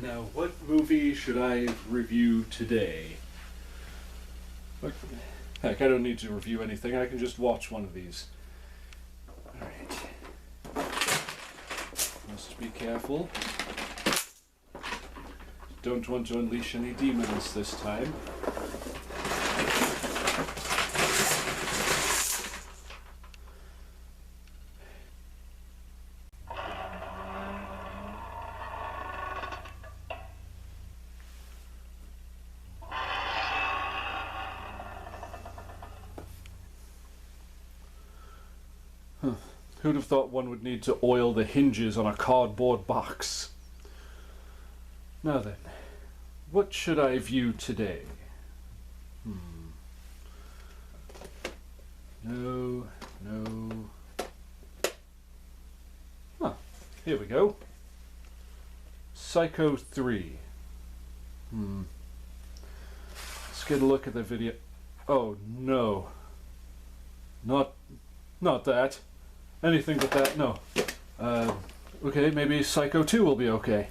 Now, what movie should I review today? Heck, I don't need to review anything. I can just watch one of these. Alright. Must be careful. Don't want to unleash any demons this time. Who'd have thought one would need to oil the hinges on a cardboard box? Now then, what should I view today? No. Huh, here we go. Psycho 3. Let's get a look at the video. Oh no. Not that. Anything but that, no. Okay, maybe Psycho 2 will be okay.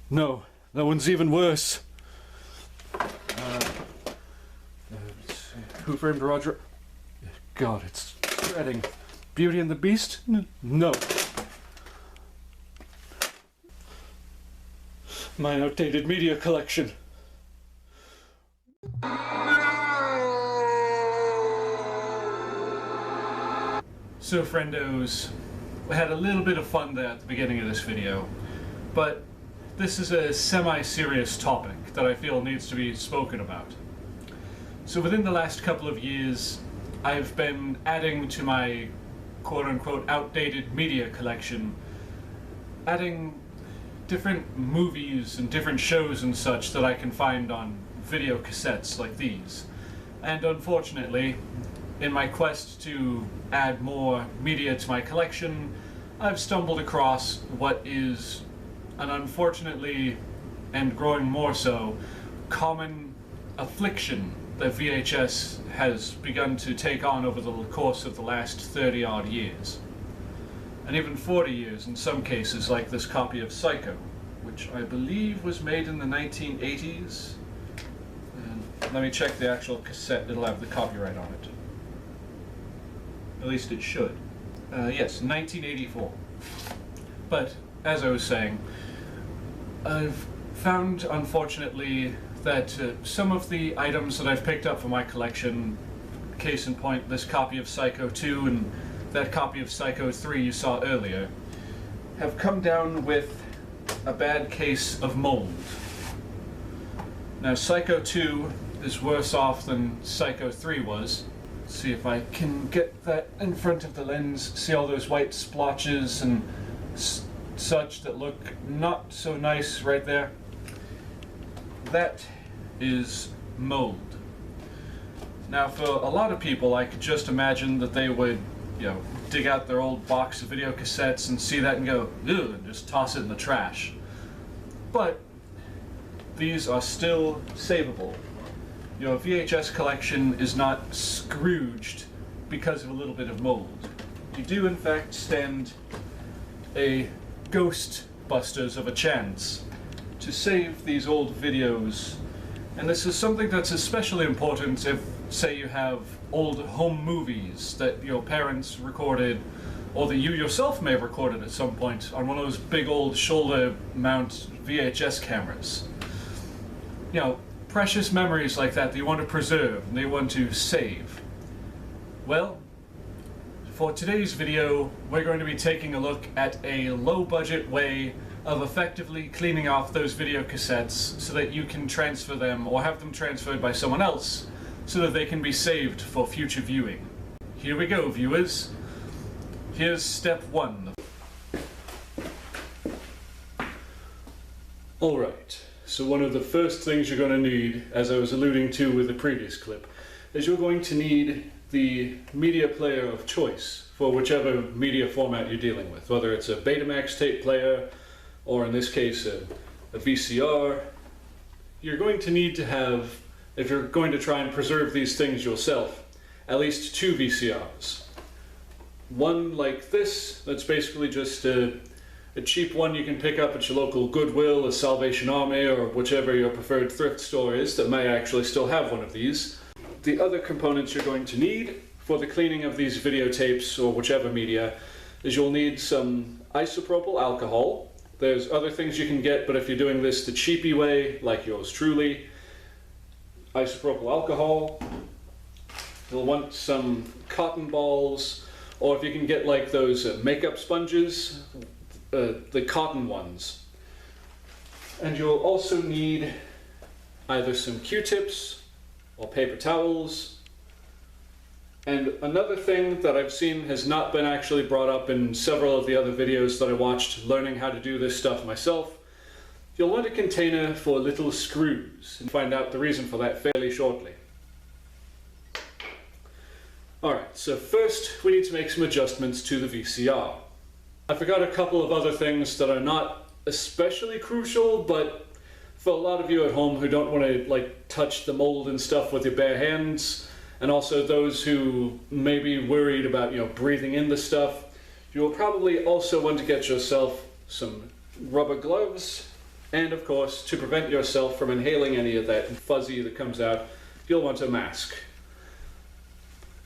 No, that one's even worse. Who Framed Roger? God, it's dreading. Beauty and the Beast? No. My outdated media collection. So friendos, we had a little bit of fun there at the beginning of this video, but this is a semi-serious topic that I feel needs to be spoken about. So within the last couple of years, I've been adding to my quote-unquote outdated media collection, adding different movies and different shows and such that I can find on video cassettes like these. And unfortunately, in my quest to add more media to my collection, I've stumbled across what is an unfortunately, and growing more so, common affliction that VHS has begun to take on over the course of the last 30-odd years. And even 40 years in some cases, like this copy of Psycho, which I believe was made in the 1980s. And let me check the actual cassette, it'll have the copyright on it. At least it should. Yes, 1984. But, as I was saying, I've found, unfortunately, that some of the items that I've picked up for my collection, case in point, this copy of Psycho 2 and that copy of Psycho 3 you saw earlier, have come down with a bad case of mold. Now, Psycho 2 is worse off than Psycho 3 was. Let's see if I can get that in front of the lens. See all those white splotches and such that look not so nice right there? That is mold. Now, for a lot of people, I could just imagine that they would, dig out their old box of video cassettes and see that and go, ew, and just toss it in the trash. But these are still savable. Your VHS collection is not scrooged because of a little bit of mold. You do in fact stand a Ghostbusters of a chance to save these old videos. And this is something that's especially important if, say, you have old home movies that your parents recorded, or that you yourself may have recorded at some point on one of those big old shoulder mount VHS cameras. Precious memories like that you want to preserve and they want to save. Well, for today's video, we're going to be taking a look at a low-budget way of effectively cleaning off those video cassettes so that you can transfer them or have them transferred by someone else so that they can be saved for future viewing. Here we go, viewers. Here's step 1. Alright. So one of the first things you're going to need, as I was alluding to with the previous clip, is you're going to need the media player of choice for whichever media format you're dealing with, whether it's a Betamax tape player, or in this case a VCR. You're going to need to have, if you're going to try and preserve these things yourself, at least 2 VCRs. One like this, that's basically just a A cheap one you can pick up at your local Goodwill or Salvation Army or whichever your preferred thrift store is that may actually still have one of these. The other components you're going to need for the cleaning of these videotapes or whichever media is you'll need some isopropyl alcohol. There's other things you can get, but if you're doing this the cheapy way, like yours truly, isopropyl alcohol. You'll want some cotton balls, or if you can get like those makeup sponges, the cotton ones. And you'll also need either some Q-tips or paper towels. And another thing that I've seen has not been actually brought up in several of the other videos that I watched learning how to do this stuff myself. You'll want a container for little screws, and find out the reason for that fairly shortly. Alright, so first we need to make some adjustments to the VCR. I forgot a couple of other things that are not especially crucial, but for a lot of you at home who don't want to like touch the mold and stuff with your bare hands, and also those who may be worried about, you know, breathing in the stuff, you will probably also want to get yourself some rubber gloves, and of course, to prevent yourself from inhaling any of that fuzzy that comes out, you'll want a mask.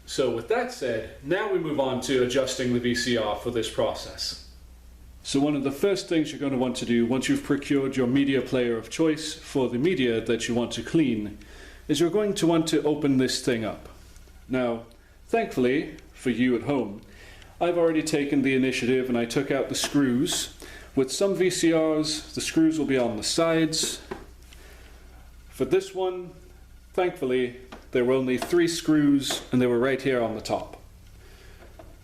So with that said, now we move on to adjusting the VCR for this process. So one of the first things you're going to want to do once you've procured your media player of choice for the media that you want to clean is you're going to want to open this thing up. Now, thankfully for you at home, I've already taken the initiative and I took out the screws. With some VCRs, the screws will be on the sides. For this one, thankfully, there were only 3 screws and they were right here on the top.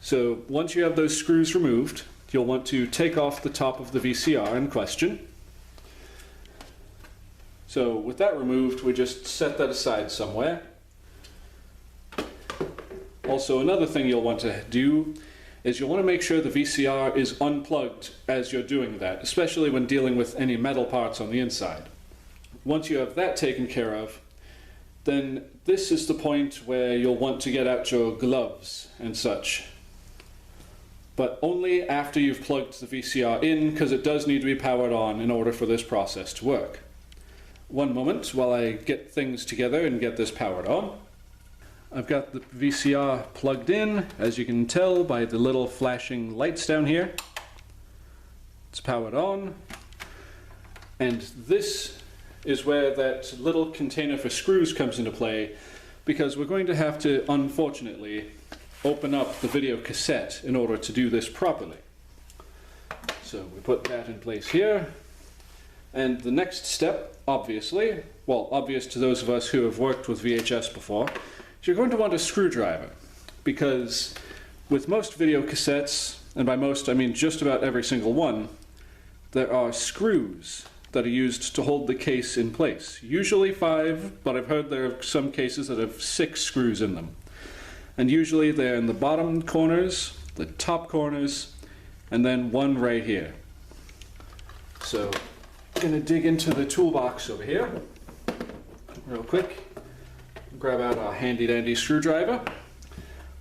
So once you have those screws removed, you'll want to take off the top of the VCR in question. So with that removed, we just set that aside somewhere. Also, another thing you'll want to do is you'll want to make sure the VCR is unplugged as you're doing that, especially when dealing with any metal parts on the inside. Once you have that taken care of, then this is the point where you'll want to get out your gloves and such. But only after you've plugged the VCR in, because it does need to be powered on in order for this process to work. One moment while I get things together and get this powered on. I've got the VCR plugged in, as you can tell by the little flashing lights down here. It's powered on. And this is where that little container for screws comes into play, because we're going to have to, unfortunately, open up the video cassette in order to do this properly. So we put that in place here. And the next step, obviously, well, obvious to those of us who have worked with VHS before, is you're going to want a screwdriver, because with most video cassettes, and by most I mean just about every single one, there are screws that are used to hold the case in place. Usually 5, but I've heard there are some cases that have 6 screws in them. And usually they're in the bottom corners, the top corners, and then one right here. So I'm going to dig into the toolbox over here real quick. Grab out our handy dandy screwdriver.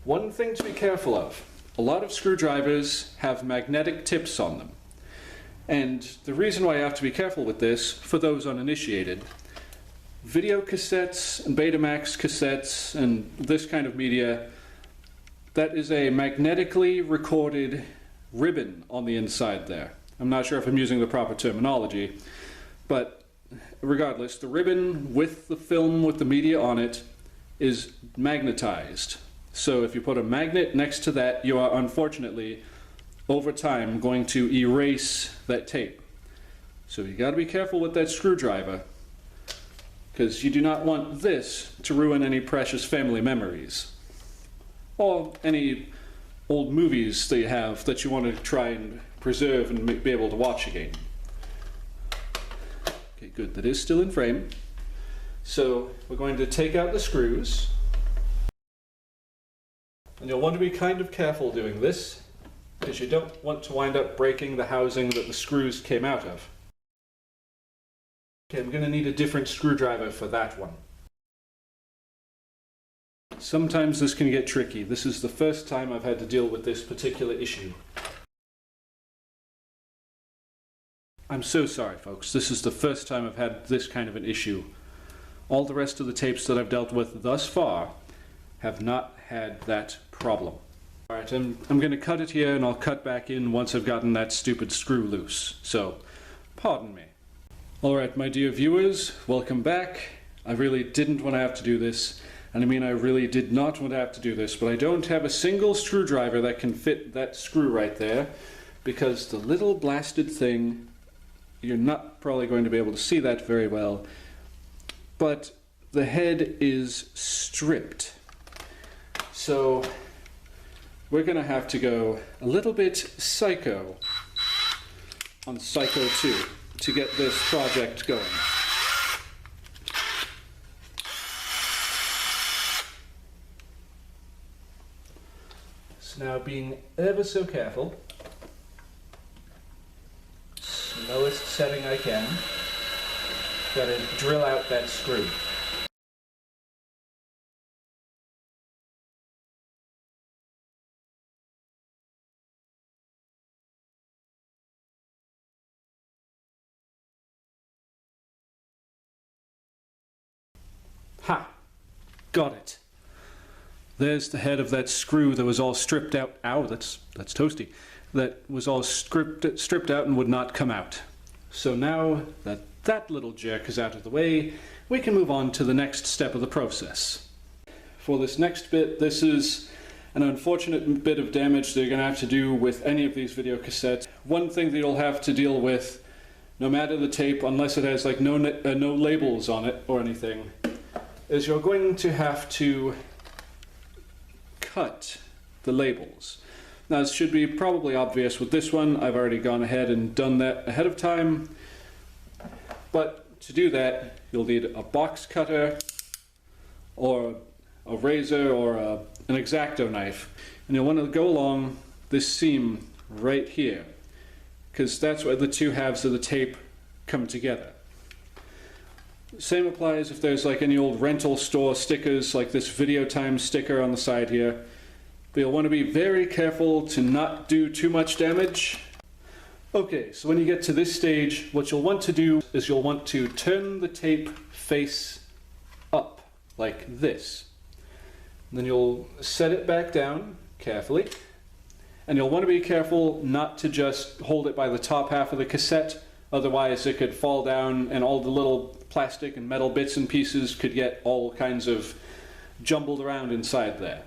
One thing to be careful of, a lot of screwdrivers have magnetic tips on them. And the reason why I have to be careful with this, for those uninitiated, video cassettes and Betamax cassettes and this kind of media, that is a magnetically recorded ribbon on the inside there. I'm not sure if I'm using the proper terminology, but regardless, the ribbon with the film with the media on it is magnetized. So if you put a magnet next to that, you are unfortunately over time going to erase that tape. So you got to be careful with that screwdriver, because you do not want this to ruin any precious family memories or any old movies that you have that you want to try and preserve and be able to watch again. Okay, good, that is still in frame. So we're going to take out the screws, and you'll want to be kind of careful doing this, because you don't want to wind up breaking the housing that the screws came out of. Okay, I'm going to need a different screwdriver for that one. Sometimes this can get tricky. This is the first time I've had to deal with this particular issue. I'm so sorry, folks. This is the first time I've had this kind of an issue. All the rest of the tapes that I've dealt with thus far have not had that problem. Alright, I'm going to cut it here and I'll cut back in once I've gotten that stupid screw loose. So, pardon me. Alright, my dear viewers, welcome back. I really didn't want to have to do this. And I mean, I really did not want to have to do this, but I don't have a single screwdriver that can fit that screw right there, because the little blasted thing, you're not probably going to be able to see that very well, but the head is stripped. So we're going to have to go a little bit psycho on Psycho 2 to get this project going. So now, being ever so careful, slowest setting I can, got to drill out that screw. Ha! Got it. There's the head of that screw that was all stripped out. Ow, that's toasty. That was all stripped out and would not come out. So now that that little jerk is out of the way, we can move on to the next step of the process. For this next bit, this is an unfortunate bit of damage that you're going to have to do with any of these video cassettes. One thing that you'll have to deal with, no matter the tape, unless it has like no labels on it or anything, is you're going to have to cut the labels. Now, this should be probably obvious with this one. I've already gone ahead and done that ahead of time. But to do that, you'll need a box cutter or a razor or an X-Acto knife. And you'll want to go along this seam right here, because that's where the two halves of the tape come together. Same applies if there's like any old rental store stickers, like this Video Time sticker on the side here. But you'll want to be very careful to not do too much damage. Okay, so when you get to this stage, what you'll want to do is you'll want to turn the tape face up, like this. And then you'll set it back down carefully. And you'll want to be careful not to just hold it by the top half of the cassette, otherwise it could fall down and all the little plastic and metal bits and pieces could get all kinds of jumbled around inside there.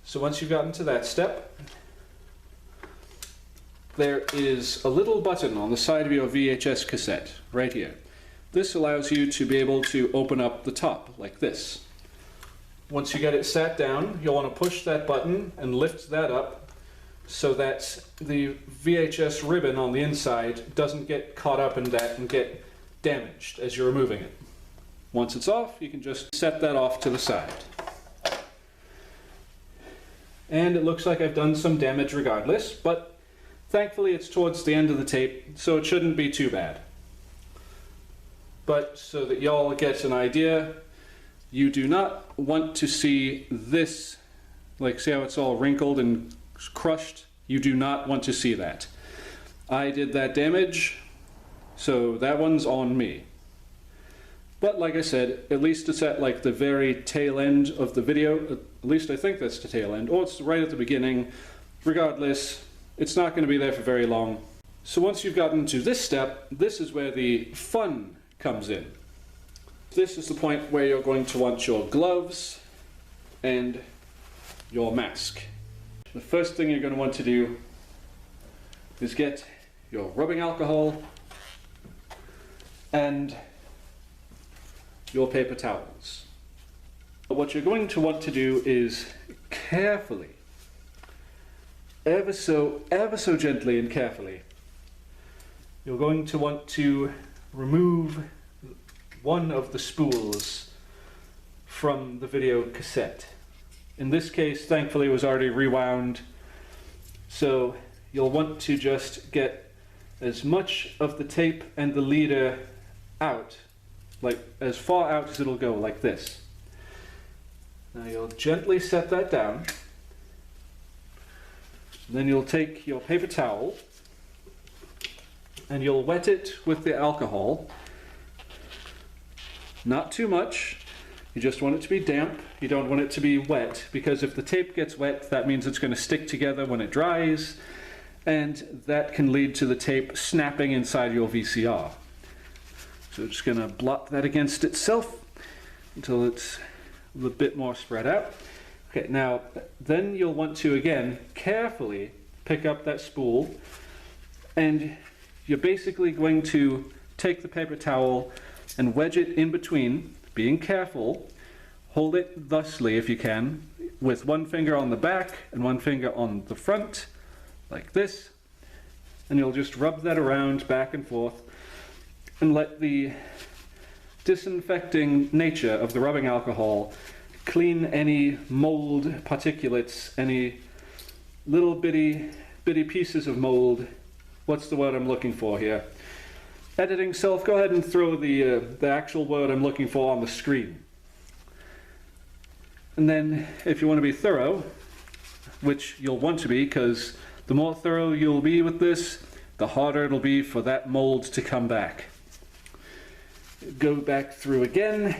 So once you've gotten to that step, there is a little button on the side of your VHS cassette, right here. This allows you to be able to open up the top, like this. Once you get it sat down, you'll want to push that button and lift that up so that the VHS ribbon on the inside doesn't get caught up in that and get damaged as you're removing it. Once it's off, you can just set that off to the side. And it looks like I've done some damage regardless, but thankfully it's towards the end of the tape, so it shouldn't be too bad. But so that y'all get an idea, you do not want to see this, like see how it's all wrinkled and crushed? You do not want to see that. I did that damage, so that one's on me. But like I said, at least it's at like the very tail end of the video. At least I think that's the tail end, or it's right at the beginning. Regardless, it's not going to be there for very long. So once you've gotten to this step, this is where the fun comes in. This is the point where you're going to want your gloves and your mask. The first thing you're going to want to do is get your rubbing alcohol and your paper towels. What you're going to want to do is carefully, ever so gently and carefully, you're going to want to remove one of the spools from the video cassette. In this case, thankfully, it was already rewound, so you'll want to just get as much of the tape and the leader out, like as far out as it'll go, like this. Now you'll gently set that down. Then you'll take your paper towel and you'll wet it with the alcohol. Not too much. You just want it to be damp. You don't want it to be wet, because if the tape gets wet, that means it's going to stick together when it dries, and that can lead to the tape snapping inside your VCR. So just going to blot that against itself until it's a bit more spread out. Okay, now then you'll want to again carefully pick up that spool, and you're basically going to take the paper towel and wedge it in between, being careful. Hold it thusly if you can, with one finger on the back and one finger on the front, like this, and you'll just rub that around back and forth and let the disinfecting nature of the rubbing alcohol clean any mold particulates, any little bitty pieces of mold. What's the word I'm looking for here? Editing self, go ahead and throw the actual word I'm looking for on the screen. And then if you want to be thorough, which you'll want to be, because the more thorough you'll be with this, the harder it'll be for that mold to come back. Go back through again.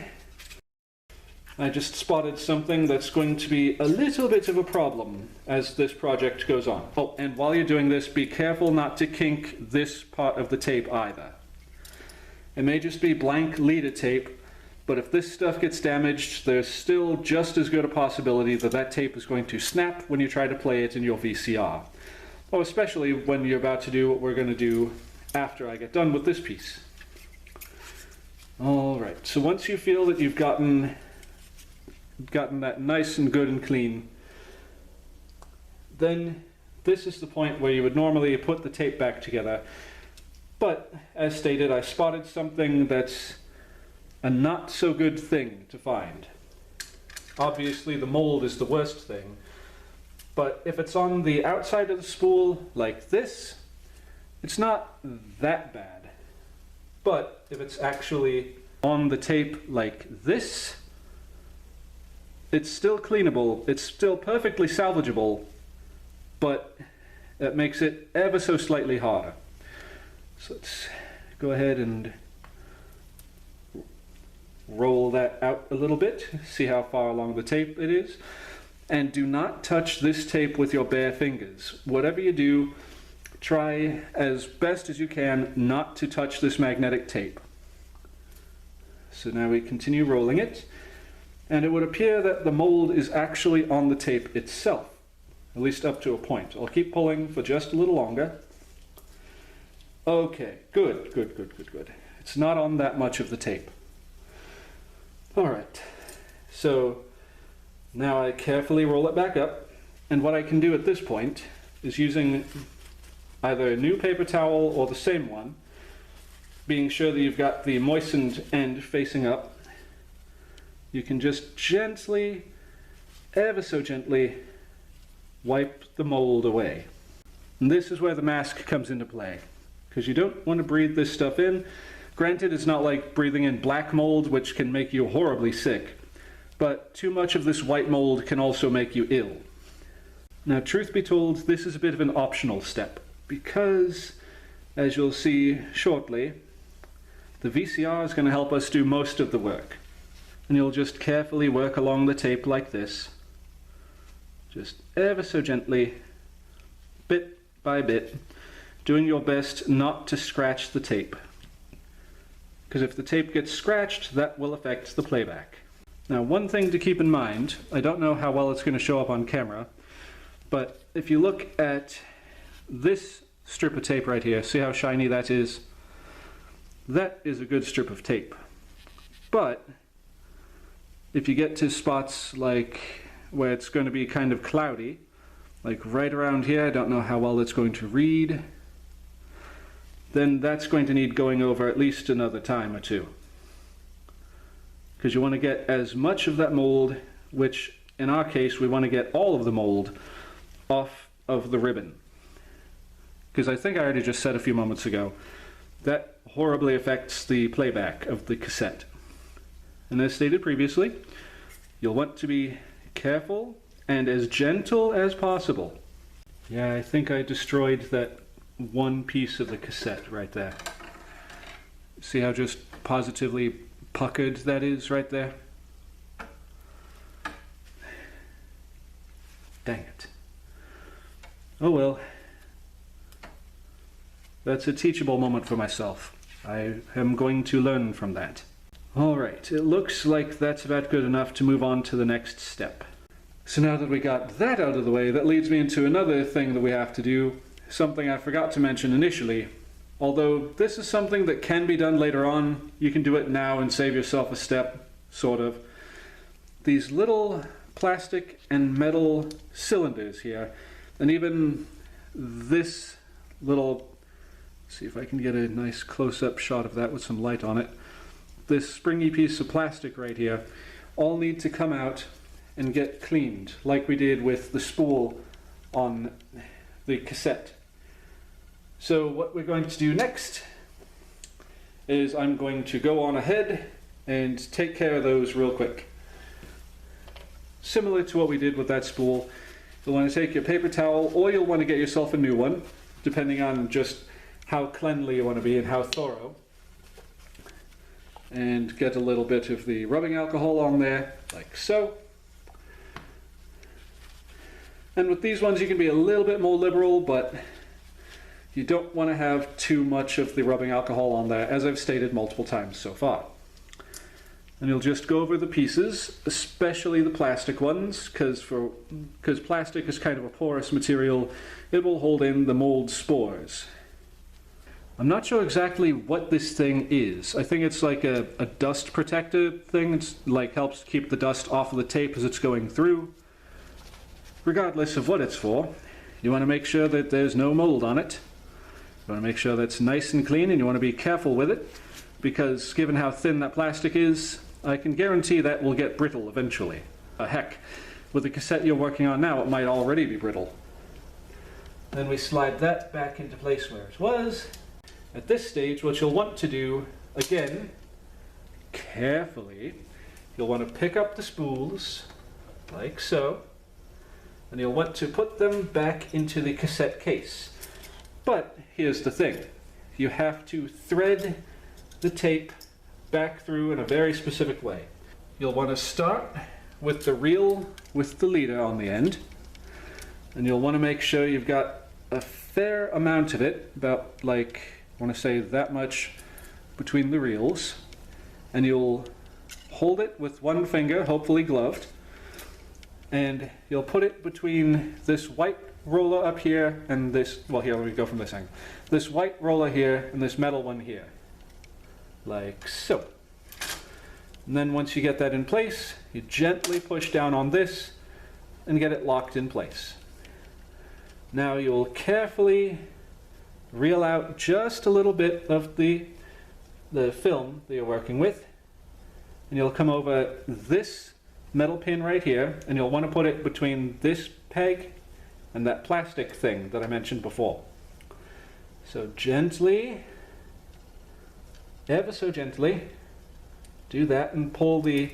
I just spotted something that's going to be a little bit of a problem as this project goes on. Oh, and while you're doing this, be careful not to kink this part of the tape either. It may just be blank leader tape, but if this stuff gets damaged, there's still just as good a possibility that that tape is going to snap when you try to play it in your VCR. Oh, especially when you're about to do what we're going to do after I get done with this piece. Alright, so once you feel that you've gotten that nice and good and clean, then this is the point where you would normally put the tape back together. But, as stated, I spotted something that's a not so good thing to find. Obviously the mold is the worst thing, but if it's on the outside of the spool like this, it's not that bad. But if it's actually on the tape like this, it's still cleanable, it's still perfectly salvageable, but it makes it ever so slightly harder. So let's go ahead and roll that out a little bit, see how far along the tape it is. And do not touch this tape with your bare fingers. Whatever you do, try as best as you can not to touch this magnetic tape. So now we continue rolling it, and it would appear that the mold is actually on the tape itself, at least up to a point. I'll keep pulling for just a little longer. Okay, good. It's not on that much of the tape. Alright, so now I carefully roll it back up, and what I can do at this point is, using either a new paper towel or the same one, being sure that you've got the moistened end facing up, you can just gently, ever so gently, wipe the mold away. And this is where the mask comes into play, because you don't want to breathe this stuff in. Granted, it's not like breathing in black mold, which can make you horribly sick, but too much of this white mold can also make you ill. Now, truth be told, this is a bit of an optional step, because, as you'll see shortly, the VCR is going to help us do most of the work. And you'll just carefully work along the tape like this, just ever so gently, bit by bit, doing your best not to scratch the tape. Because if the tape gets scratched, that will affect the playback. Now, one thing to keep in mind, I don't know how well it's going to show up on camera, but if you look at this strip of tape right here, see how shiny that is? That is a good strip of tape. But if you get to spots like where it's going to be kind of cloudy, like right around here, I don't know how well it's going to read, then that's going to need going over at least another time or two. Because you want to get as much of that mold, which in our case we want to get all of the mold, off of the ribbon. Because I think I already just said a few moments ago, that horribly affects the playback of the cassette. And as stated previously, you'll want to be careful and as gentle as possible. Yeah, I think I destroyed that one piece of the cassette right there. See how just positively puckered that is right there? Dang it. Oh well. That's a teachable moment for myself. I am going to learn from that. Alright, it looks like that's about good enough to move on to the next step. So now that we got that out of the way, that leads me into another thing that we have to do, something I forgot to mention initially. Although this is something that can be done later on, you can do it now and save yourself a step, sort of. These little plastic and metal cylinders here, and even this little, see if I can get a nice close-up shot of that with some light on it. This springy piece of plastic right here, all need to come out and get cleaned, like we did with the spool on the cassette. So what we're going to do next is I'm going to go on ahead and take care of those real quick. Similar to what we did with that spool, you'll want to take your paper towel, or you'll want to get yourself a new one, depending on just how cleanly you want to be and how thorough. And get a little bit of the rubbing alcohol on there, like so. And with these ones you can be a little bit more liberal, but you don't want to have too much of the rubbing alcohol on there, as I've stated multiple times so far. And you'll just go over the pieces, especially the plastic ones, because plastic is kind of a porous material. It will hold in the mold spores. I'm not sure exactly what this thing is. I think it's like a dust protector thing. It's like helps keep the dust off of the tape as it's going through. Regardless of what it's for, you want to make sure that there's no mold on it. You want to make sure that it's nice and clean, and you want to be careful with it, because given how thin that plastic is, I can guarantee that will get brittle eventually. Heck, with the cassette you're working on now, it might already be brittle. Then we slide that back into place where it was. At this stage, what you'll want to do, again, carefully, you'll want to pick up the spools, like so, and you'll want to put them back into the cassette case. But here's the thing, you have to thread the tape back through in a very specific way. You'll want to start with the reel with the leader on the end, and you'll want to make sure you've got a fair amount of it, about like, I want to say that much between the reels, and you'll hold it with one finger, hopefully gloved, and you'll put it between this white roller up here and this, well here, let me go from this angle, this white roller here and this metal one here, like so. And then once you get that in place, you gently push down on this and get it locked in place. Now you'll carefully reel out just a little bit of the film that you're working with, and you'll come over this metal pin right here, and you'll want to put it between this peg and that plastic thing that I mentioned before. So gently, ever so gently, do that and pull the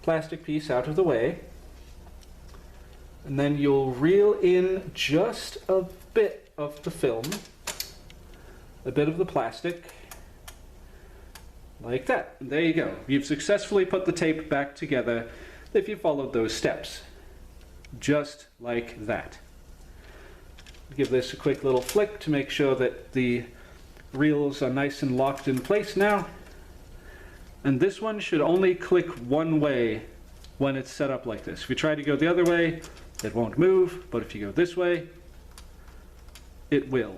plastic piece out of the way. And then you'll reel in just a bit of the film, a bit of the plastic, like that. And there you go. You've successfully put the tape back together if you followed those steps. Just like that. Give this a quick little flick to make sure that the reels are nice and locked in place now. And this one should only click one way when it's set up like this. If you try to go the other way, it won't move, but if you go this way, it will.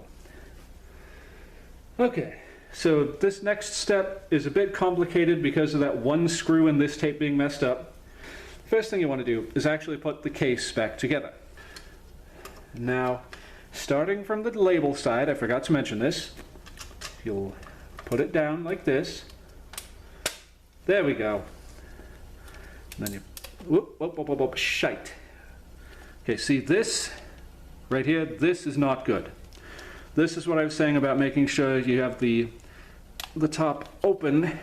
Okay, so this next step is a bit complicated because of that one screw in this tape being messed up. First thing you want to do is actually put the case back together. Now, starting from the label side, I forgot to mention this, you'll put it down like this. There we go. And then you, whoop, whoop, whoop, whoop, whoop, shite. Okay, see this right here, this is not good. This is what I was saying about making sure you have the top open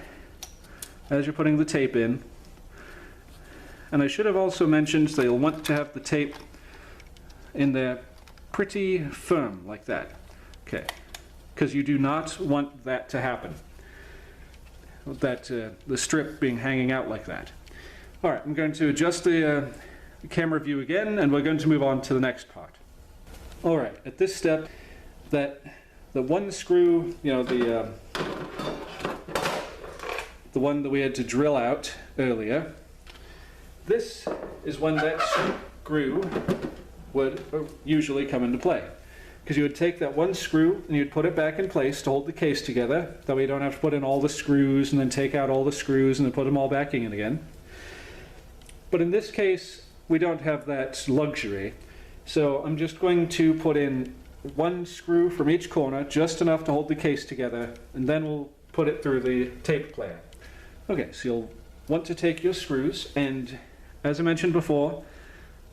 as you're putting the tape in. And I should have also mentioned that you'll want to have the tape in there pretty firm, like that. Okay, because you do not want that to happen. That the strip being hanging out like that. All right, I'm going to adjust the camera view again, and we're going to move on to the next part. All right, at this step, the one screw, you know, the one that we had to drill out earlier, this is when that screw would usually come into play. Because you would take that one screw and you'd put it back in place to hold the case together. That way you don't have to put in all the screws and then take out all the screws and then put them all back in again. But in this case, we don't have that luxury. So I'm just going to put in one screw from each corner, just enough to hold the case together, and then we'll put it through the tape player. Okay, so you'll want to take your screws, and as I mentioned before,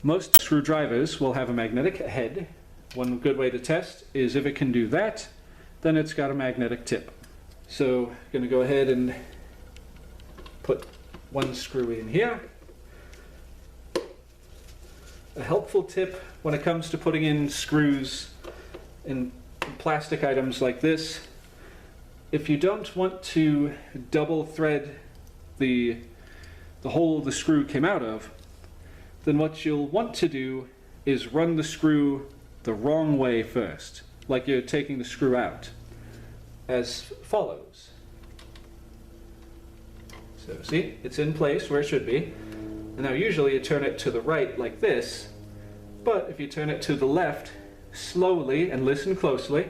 most screwdrivers will have a magnetic head. One good way to test is if it can do that, then it's got a magnetic tip. So I'm going to go ahead and put one screw in here. A helpful tip when it comes to putting in screws in plastic items like this, if you don't want to double thread the hole the screw came out of, then what you'll want to do is run the screw the wrong way first, like you're taking the screw out, as follows. So see, it's in place where it should be. And now usually you turn it to the right like this, but if you turn it to the left slowly and listen closely,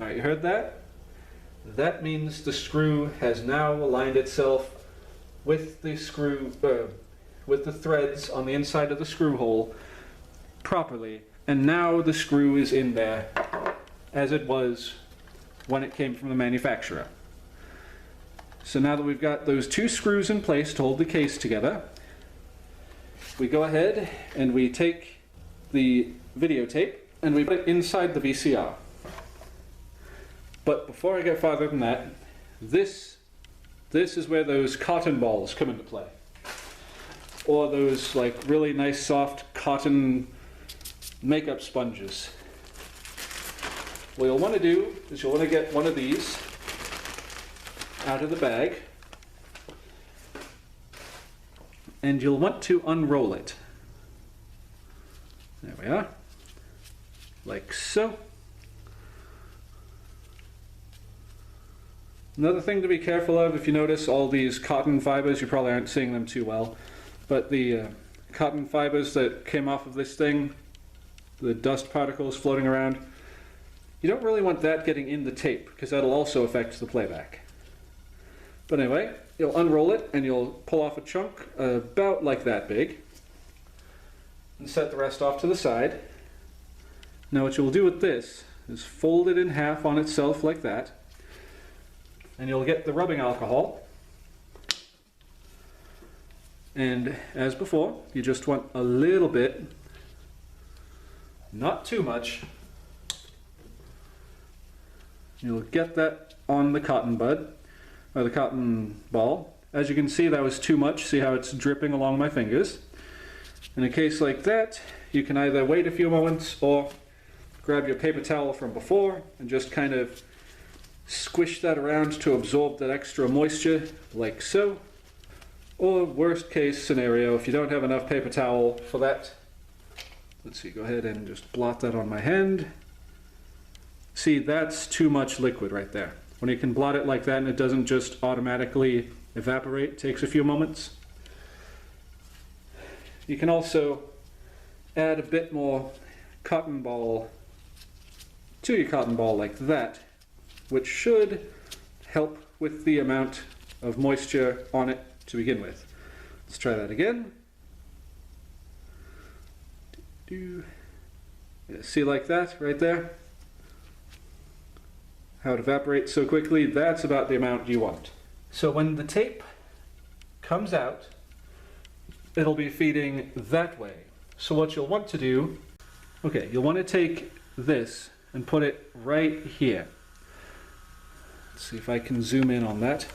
alright, you heard that? That means the screw has now aligned itself with the screw, with the threads on the inside of the screw hole properly, and now the screw is in there as it was when it came from the manufacturer. So now that we've got those two screws in place to hold the case together, we go ahead and we take the videotape and we put it inside the VCR. But before I go farther than that, this is where those cotton balls come into play. Or those like really nice soft cotton makeup sponges. What you'll want to do is you'll want to get one of these out of the bag, and you'll want to unroll it. There we are, like so. Another thing to be careful of, if you notice all these cotton fibers, you probably aren't seeing them too well, but the cotton fibers that came off of this thing, the dust particles floating around, you don't really want that getting in the tape, because that'll also affect the playback. But anyway, you'll unroll it and you'll pull off a chunk about like that big, and set the rest off to the side. Now what you'll do with this is fold it in half on itself like that, and you'll get the rubbing alcohol, and as before, you just want a little bit, not too much. You'll get that on the cotton bud, or the cotton ball. As you can see, that was too much. See how it's dripping along my fingers? In a case like that, you can either wait a few moments or grab your paper towel from before and just kind of squish that around to absorb that extra moisture, like so. Or worst case scenario, if you don't have enough paper towel for that, let's see, go ahead and just blot that on my hand. See, that's too much liquid right there. When you can blot it like that and it doesn't just automatically evaporate, it takes a few moments. You can also add a bit more cotton ball to your cotton ball like that, which should help with the amount of moisture on it to begin with. Let's try that again. Yeah, see, like that right there? How it evaporates so quickly, that's about the amount you want. So when the tape comes out, it'll be feeding that way. So what you'll want to do, okay, you'll want to take this and put it right here. Let's see if I can zoom in on that.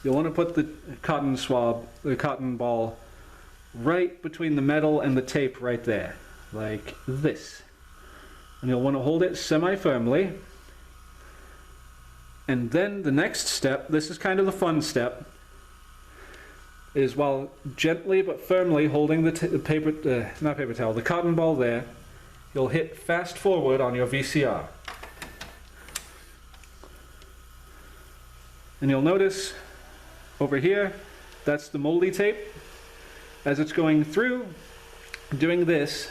You'll want to put the cotton swab, the cotton ball, right between the metal and the tape right there, like this. And you'll want to hold it semi-firmly. And then the next step, this is kind of the fun step, is while gently but firmly holding the the cotton ball there, you'll hit fast forward on your VCR. And you'll notice over here, that's the moldy tape. As it's going through, doing this,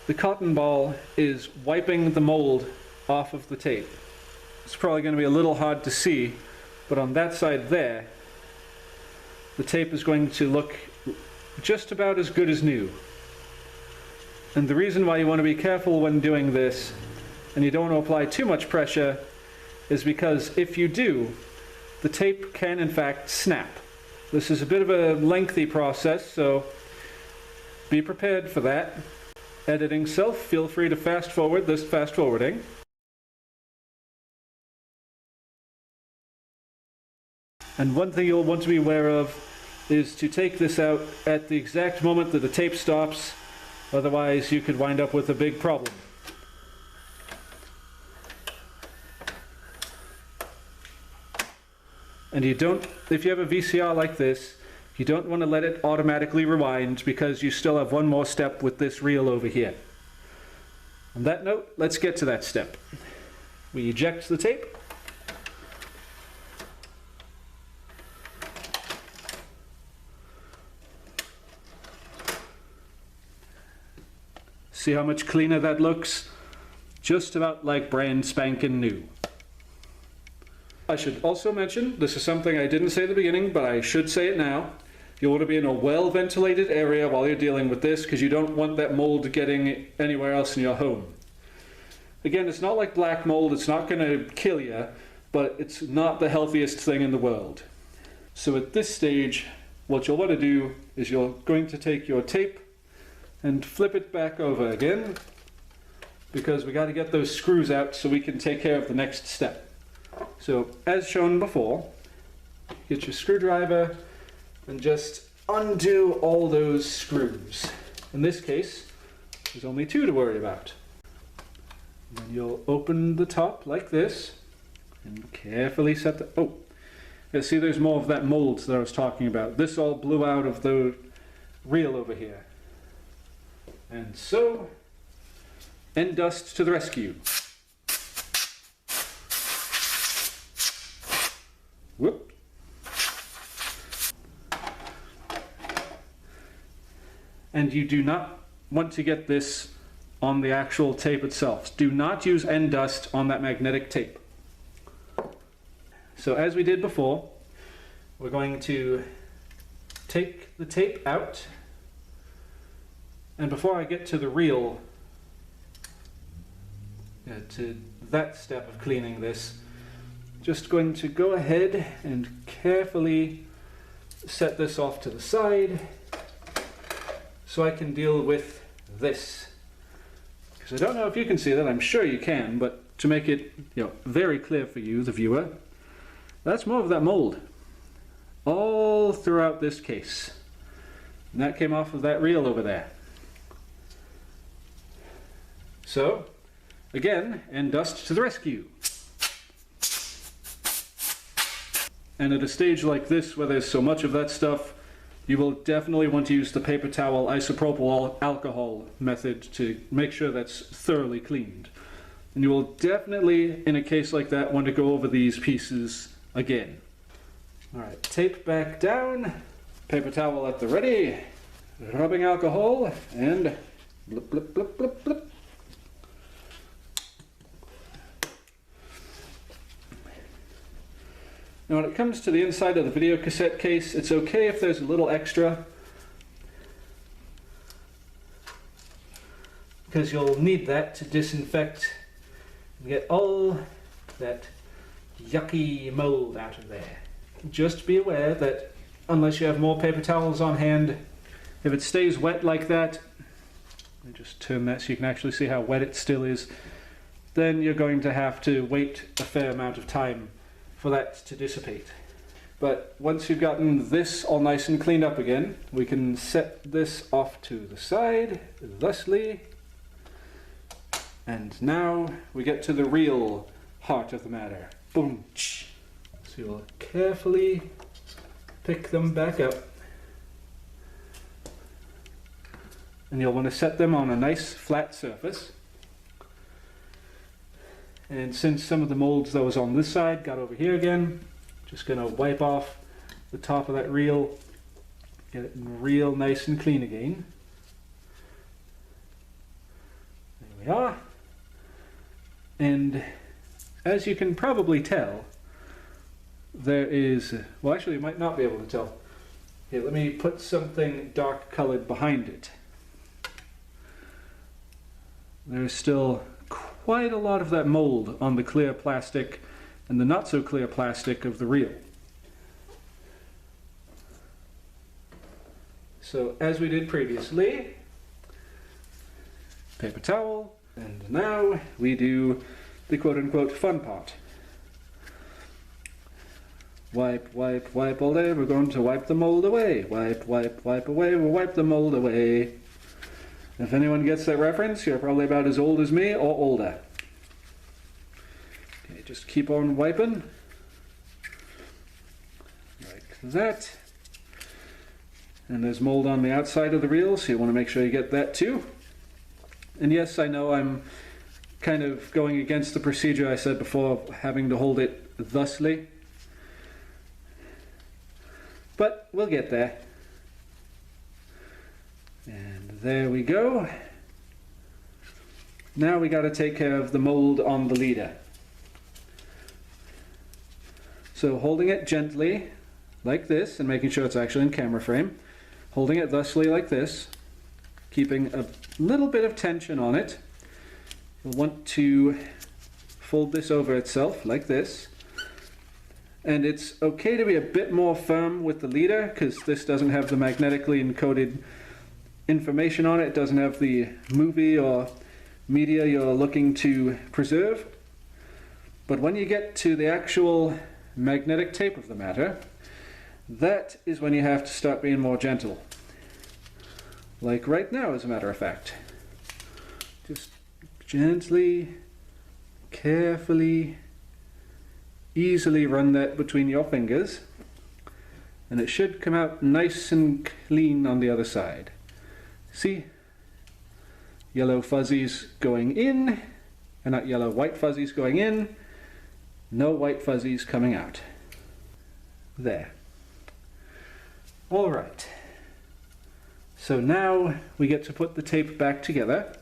the cotton ball is wiping the mold off of the tape. It's probably going to be a little hard to see, but on that side there, the tape is going to look just about as good as new. And the reason why you want to be careful when doing this, and you don't want to apply too much pressure, is because if you do, the tape can in fact snap. This is a bit of a lengthy process, so be prepared for that. Editing self, feel free to fast forward this fast forwarding. And one thing you'll want to be aware of is to take this out at the exact moment that the tape stops, otherwise you could wind up with a big problem. And you don't, if you have a VCR like this, you don't want to let it automatically rewind because you still have one more step with this reel over here. On that note, let's get to that step. We eject the tape. See how much cleaner that looks? Just about like brand spanking new. I should also mention, this is something I didn't say at the beginning, but I should say it now. You want to be in a well-ventilated area while you're dealing with this, because you don't want that mold getting anywhere else in your home. Again, it's not like black mold, it's not going to kill you, but it's not the healthiest thing in the world. So at this stage, what you'll want to do is you're going to take your tape and flip it back over again, because we got to get those screws out so we can take care of the next step. So, as shown before, get your screwdriver and just undo all those screws. In this case, there's only 2 to worry about. And then you'll open the top like this and carefully set the... Oh, yeah, see there's more of that mold that I was talking about. This all blew out of the reel over here. And so, end dust to the rescue. Whoop. And you do not want to get this on the actual tape itself. Do not use end dust on that magnetic tape. So as we did before, we're going to take the tape out. And before I get to the reel, to that step of cleaning this, just going to go ahead and carefully set this off to the side so I can deal with this. Because I don't know if you can see that, I'm sure you can, but to make it very clear for you, the viewer, that's more of that mold all throughout this case. And that came off of that reel over there. So, again, end dust to the rescue. And at a stage like this, where there's so much of that stuff, you will definitely want to use the paper towel isopropyl alcohol method to make sure that's thoroughly cleaned. And you will definitely, in a case like that, want to go over these pieces again. Alright, tape back down, paper towel at the ready, rubbing alcohol, and blip, blip, blip, blip, blip. Now when it comes to the inside of the video cassette case, it's okay if there's a little extra, because you'll need that to disinfect and get all that yucky mold out of there. Just be aware that unless you have more paper towels on hand, if it stays wet like that, let me just turn that so you can actually see how wet it still is, then you're going to have to wait a fair amount of time for that to dissipate. But once you've gotten this all nice and cleaned up again, we can set this off to the side, thusly. And now we get to the real heart of the matter. Boom! So you'll carefully pick them back up. And you'll want to set them on a nice flat surface. And since some of the molds that was on this side got over here again, just going to wipe off the top of that reel, get it real nice and clean again. There we are. And as you can probably tell, there is, well actually you might not be able to tell. Here, let me put something dark colored behind it. There's still quite a lot of that mold on the clear plastic and the not so clear plastic of the reel. So as we did previously, paper towel, and now we do the quote-unquote fun part. Wipe, wipe, wipe all day, we're going to wipe the mold away. Wipe, wipe, wipe away, we'll wipe the mold away. If anyone gets that reference, you're probably about as old as me or older. Okay, just keep on wiping. Like that. And there's mold on the outside of the reel, so you want to make sure you get that too. And yes, I know I'm kind of going against the procedure I said before of having to hold it thusly. But we'll get there. And there we go. Now we got to take care of the mold on the leader. So holding it gently like this and making sure it's actually in camera frame. Holding it thusly like this, keeping a little bit of tension on it. You'll want to fold this over itself like this. And it's okay to be a bit more firm with the leader because this doesn't have the magnetically encoded information on it. It doesn't have the movie or media you're looking to preserve. But when you get to the actual magnetic tape of the matter, that is when you have to start being more gentle. Like right now, as a matter of fact. Just gently, carefully, easily run that between your fingers, and it should come out nice and clean on the other side. See? Yellow fuzzies going in, and not yellow, white fuzzies going in, no white fuzzies coming out. There. Alright. So now we get to put the tape back together,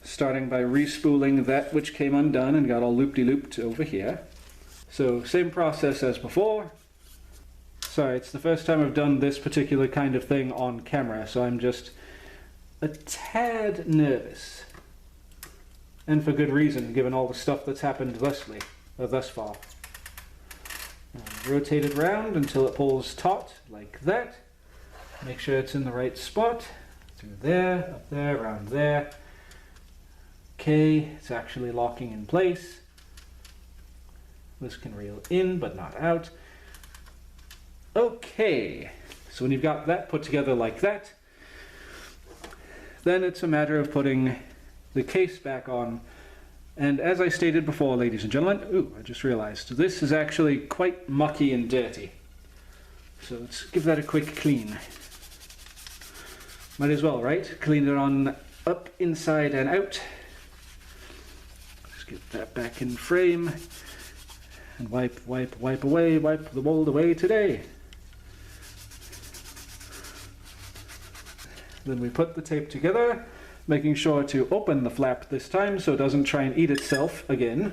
starting by respooling that which came undone and got all loop-de-looped over here. So same process as before. Sorry, it's the first time I've done this particular kind of thing on camera, so I'm just a tad nervous. And for good reason, given all the stuff that's happened thus far. And rotate it around until it pulls taut, like that. Make sure it's in the right spot. Through there, up there, around there. Okay, it's actually locking in place. This can reel in, but not out. Okay, so when you've got that put together like that, then it's a matter of putting the case back on. And as I stated before, ladies and gentlemen, ooh, I just realized, this is actually quite mucky and dirty. So let's give that a quick clean. Might as well, right? Clean it on up, inside, and out. Just get that back in frame. And wipe, wipe, wipe away, wipe the mold away today. Then we put the tape together, making sure to open the flap this time so it doesn't try and eat itself again.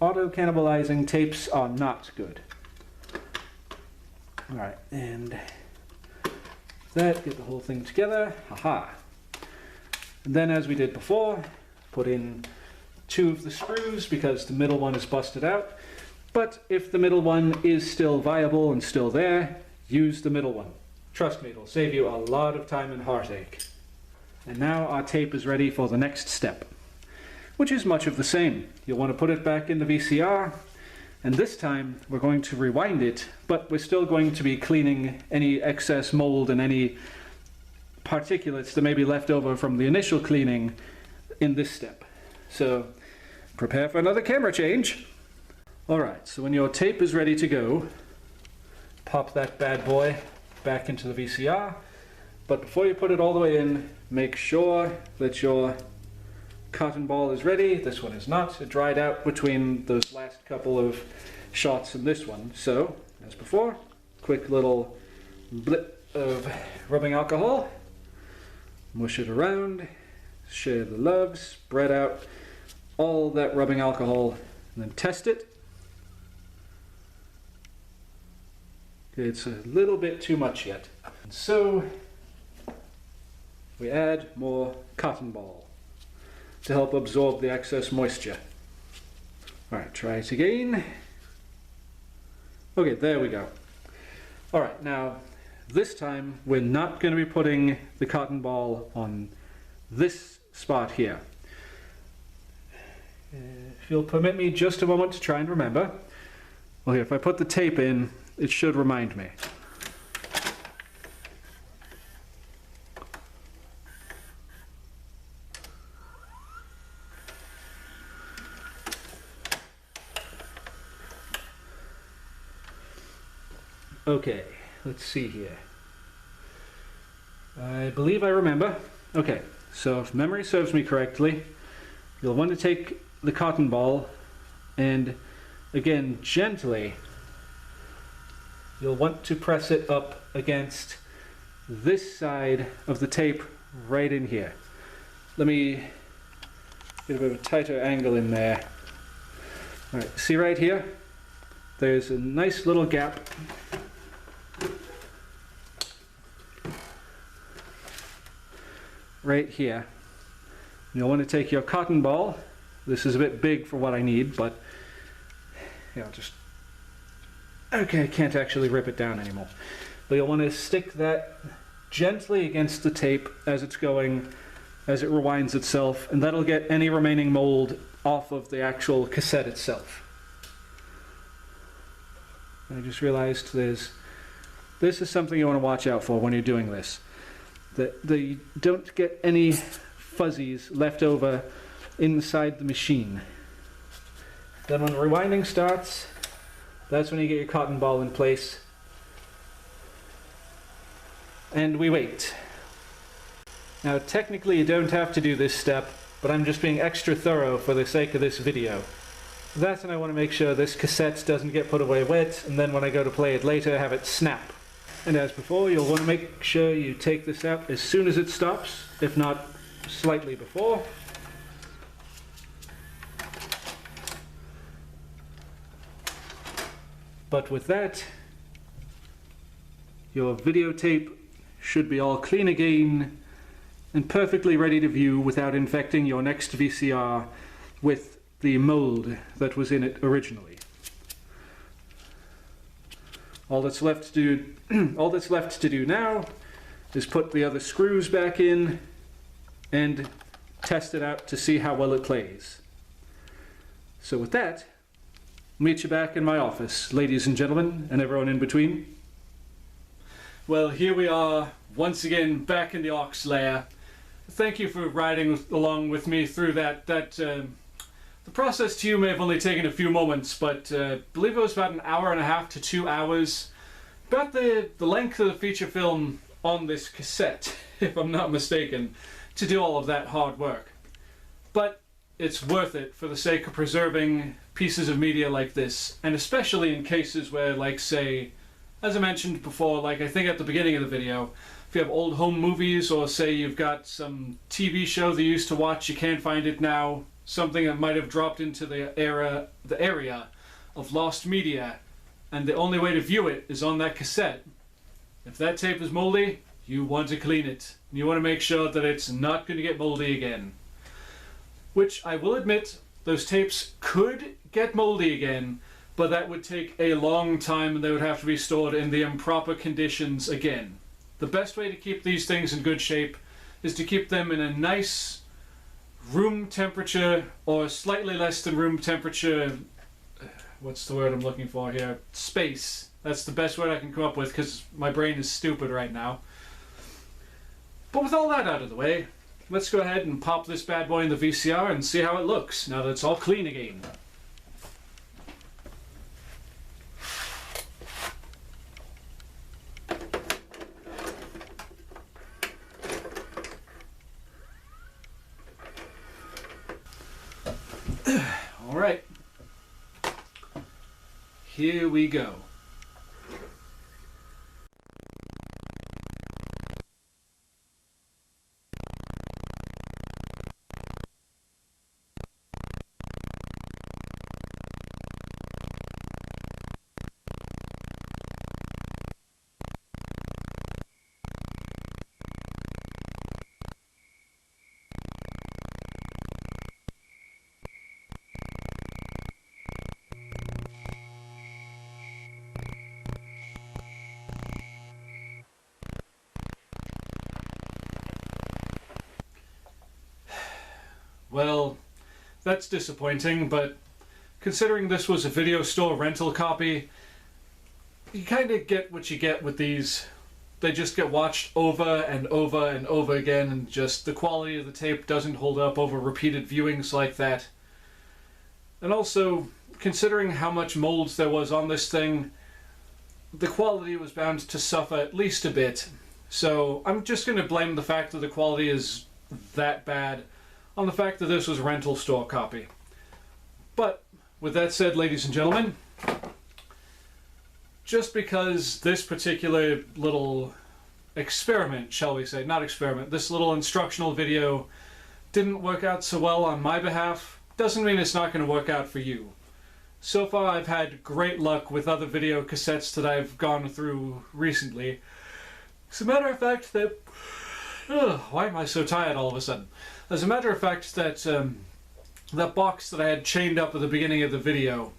Auto-cannibalizing tapes are not good. Alright, and that, get the whole thing together, haha. And then as we did before, put in 2 of the screws because the middle one is busted out. But if the middle one is still viable and still there, use the middle one. Trust me, it'll save you a lot of time and heartache. And now our tape is ready for the next step, which is much of the same. You'll want to put it back in the VCR, And this time we're going to rewind it, but we're still going to be cleaning any excess mold and any particulates that may be left over from the initial cleaning in this step. So prepare for another camera change. Alright, so when your tape is ready to go, pop that bad boy back into the VCR. But before you put it all the way in, make sure that your cotton ball is ready. This one is not. It dried out between those last couple of shots and this one. So, as before, quick little blip of rubbing alcohol. Mush it around, share the love, spread out all that rubbing alcohol, and then test it. It's a little bit too much yet. And so, we add more cotton ball to help absorb the excess moisture. Alright, try it again. Okay, there we go. Alright, now this time we're not going to be putting the cotton ball on this spot here. If you'll permit me just a moment to try and remember. Well, here, if I put the tape in, it should remind me. Okay, let's see here. I believe I remember. Okay, so if memory serves me correctly, you'll want to take the cotton ball and, again, gently, you'll want to press it up against this side of the tape right in here. Let me get a bit of a tighter angle in there. Alright, see right here? There's a nice little gap. Right here. You'll want to take your cotton ball. This is a bit big for what I need, but yeah, I'll just... Okay, I can't actually rip it down anymore. But you'll want to stick that gently against the tape as it's going, as it rewinds itself, and that'll get any remaining mold off of the actual cassette itself. I just realized this is something you want to watch out for when you're doing this. That you don't get any fuzzies left over inside the machine. Then when the rewinding starts, that's when you get your cotton ball in place. And we wait. Now technically you don't have to do this step, but I'm just being extra thorough for the sake of this video. That's when I want to make sure this cassette doesn't get put away wet, and then when I go to play it later, have it snap. And as before, you'll want to make sure you take this out as soon as it stops, if not slightly before. But with that, your videotape should be all clean again and perfectly ready to view without infecting your next VCR with the mold that was in it originally. All that's left to do now is put the other screws back in and test it out to see how well it plays. So with that, I'll meet you back in my office, ladies and gentlemen, and everyone in between. Well, here we are, once again, back in the Ox lair. Thank you for riding along with me through that. The process to you may have only taken a few moments, but I believe it was about an hour and a half to 2 hours. About the length of the feature film on this cassette, if I'm not mistaken, to do all of that hard work. But it's worth it for the sake of preserving pieces of media like this, and especially in cases where, like, say, as I mentioned before, like I think at the beginning of the video, if you have old home movies, or say you've got some TV show that you used to watch, you can't find it now, something that might have dropped into the area of lost media, and the only way to view it is on that cassette. If that tape is moldy, you want to clean it. You want to make sure that it's not going to get moldy again. Which, I will admit, those tapes could get moldy again, but that would take a long time and they would have to be stored in the improper conditions again. The best way to keep these things in good shape is to keep them in a nice room temperature or slightly less than room temperature what's the word I'm looking for here? Space. That's the best word I can come up with because my brain is stupid right now. But with all that out of the way, let's go ahead and pop this bad boy in the VCR and see how it looks now that it's all clean again. Alright, here we go. Well, that's disappointing, but considering this was a video store rental copy, you kind of get what you get with these. They just get watched over and over and over again, and just the quality of the tape doesn't hold up over repeated viewings like that. And also, considering how much molds there was on this thing, the quality was bound to suffer at least a bit. So I'm just going to blame the fact that the quality is that bad on the fact that this was a rental store copy. But with that said, ladies and gentlemen, just because this particular little experiment, shall we say, not experiment, this little instructional video didn't work out so well on my behalf, doesn't mean it's not going to work out for you. So far I've had great luck with other video cassettes that I've gone through recently. As a matter of fact that... why am I so tired all of a sudden? As a matter of fact that that box that I had chained up at the beginning of the video,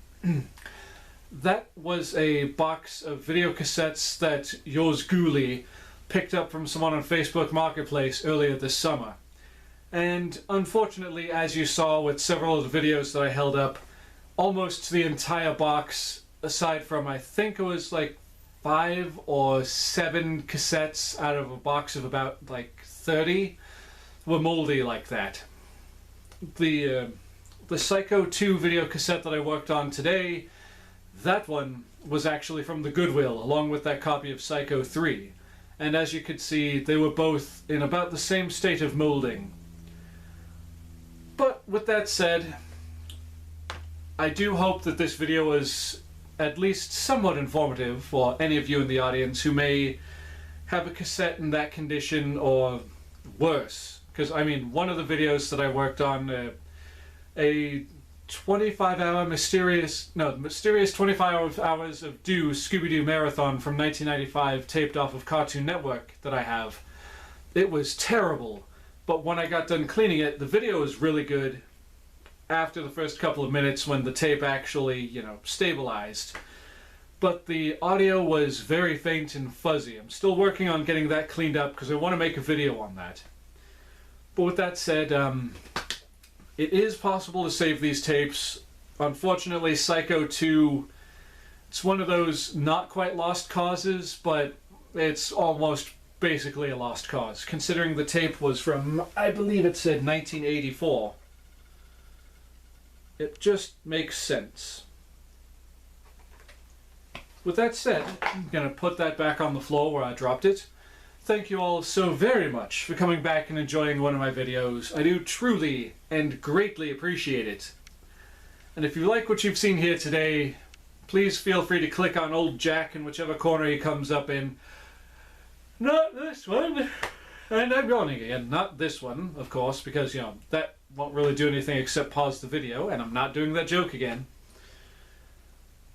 that was a box of video cassettes that yours Ghoulie picked up from someone on Facebook Marketplace earlier this summer. And unfortunately, as you saw with several of the videos that I held up, almost the entire box, aside from I think it was like 5 or 7 cassettes out of a box of about like 30, were moldy like that. The Psycho 2 video cassette that I worked on today, that one was actually from the Goodwill, along with that copy of Psycho 3. And as you could see, they were both in about the same state of molding. But with that said, I do hope that this video was at least somewhat informative for any of you in the audience who may have a cassette in that condition or worse. Because, I mean, one of the videos that I worked on, a 25-hour mysterious 25 hours of Scooby-Doo marathon from 1995 taped off of Cartoon Network that I have. It was terrible, but when I got done cleaning it, the video was really good after the first couple of minutes when the tape actually, you know, stabilized. But the audio was very faint and fuzzy. I'm still working on getting that cleaned up because I want to make a video on that. But with that said, it is possible to save these tapes. Unfortunately, Psycho 2, it's one of those not quite lost causes, but it's almost basically a lost cause, considering the tape was from, I believe it said 1984. It just makes sense. With that said, I'm going to put that back on the floor where I dropped it. Thank you all so very much for coming back and enjoying one of my videos. I do truly and greatly appreciate it. And if you like what you've seen here today, please feel free to click on old Jack in whichever corner he comes up in. Not this one. And I'm yawning again. Not this one, of course, because, you know, that won't really do anything except pause the video, and I'm not doing that joke again.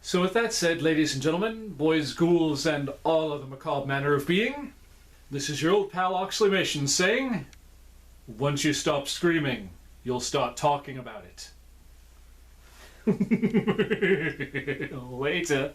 So with that said, ladies and gentlemen, boys, ghouls, and all of the macabre manner of being, this is your old pal Oxleymations saying, once you stop screaming, you'll start talking about it. Later.